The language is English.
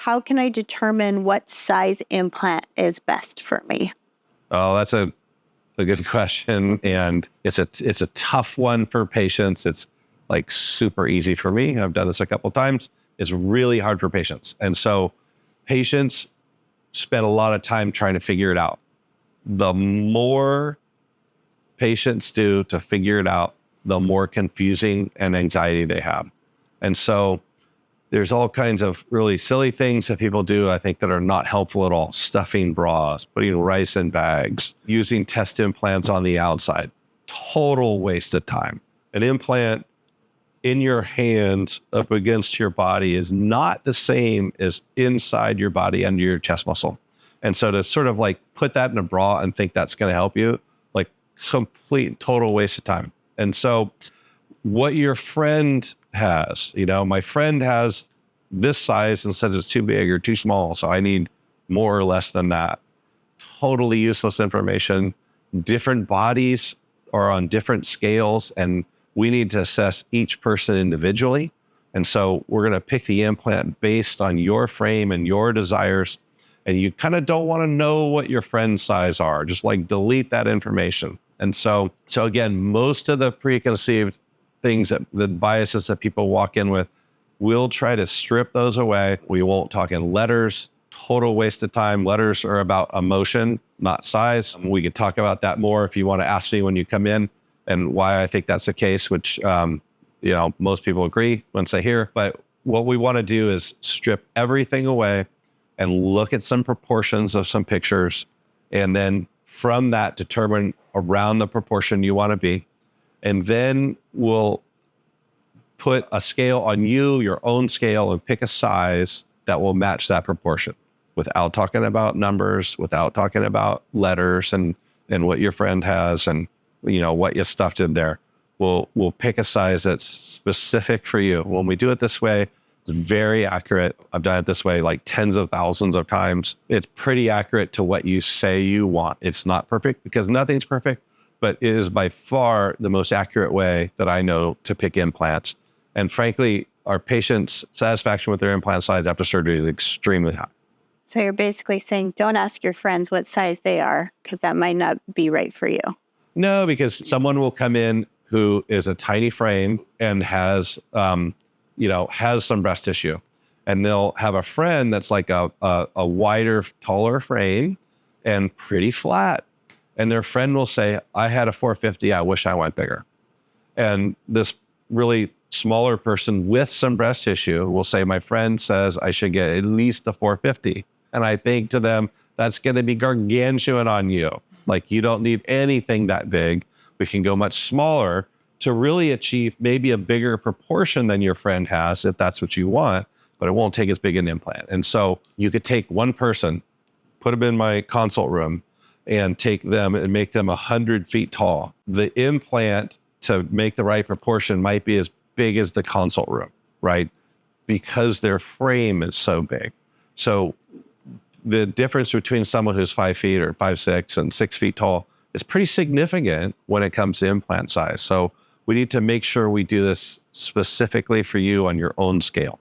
how can I determine what size implant is best for me? Oh, that's a good question. And it's a tough one for patients. It's like super easy for me. I've done this a couple of times. It's really hard for patients. And so patients spend a lot of time trying to figure it out. The more patients do to figure it out, the more confusing and anxiety they have. And so there's all kinds of really silly things that people do, I think, that are not helpful at all. Stuffing bras, putting rice in bags, using test implants on the outside. Total waste of time. An implant in your hand up against your body is not the same as inside your body under your chest muscle. And so to sort of like put that in a bra and think that's going to help you, like complete total waste of time. And so what your friend has, my friend has this size and says it's too big or too small, so I need more or less than that. Totally useless information. Different bodies are on different scales, and we need to assess each person individually. And so we're going to pick the implant based on your frame and your desires. And you kind of don't want to know what your friend's size are. Just like delete that information. And so again, most of the preconceived things the biases that people walk in with, we'll try to strip those away. We won't talk in letters. Total waste of time. Letters are about emotion, not size. We could talk about that more if you want to ask me when you come in and why I think that's the case, which, most people agree once they hear. But what we want to do is strip everything away and look at some proportions of some pictures. And then from that, determine around the proportion you want to be. And then we'll put a scale on you, your own scale, and pick a size that will match that proportion without talking about numbers, without talking about letters and what your friend has and what you stuffed in there. We'll pick a size that's specific for you. When we do it this way, it's very accurate. I've done it this way like tens of thousands of times. It's pretty accurate to what you say you want. It's not perfect because nothing's perfect, but it is by far the most accurate way that I know to pick implants. And frankly, our patients' satisfaction with their implant size after surgery is extremely high. So you're basically saying don't ask your friends what size they are because that might not be right for you. No, because someone will come in who is a tiny frame and has some breast tissue. And they'll have a friend that's like a wider, taller frame and pretty flat. And their friend will say, I had a 450, I wish I went bigger. And this really smaller person with some breast tissue will say, my friend says I should get at least a 450. And I think to them, that's going to be gargantuan on you. Like you don't need anything that big. We can go much smaller to really achieve maybe a bigger proportion than your friend has, if that's what you want, but it won't take as big an implant. And so you could take one person, put them in my consult room, and take them and make them 100 feet tall. The implant to make the right proportion might be as big as the consult room, right? Because their frame is so big. So the difference between someone who's 5 feet or 5'6" and 6 feet tall is pretty significant when it comes to implant size. So we need to make sure we do this specifically for you on your own scale.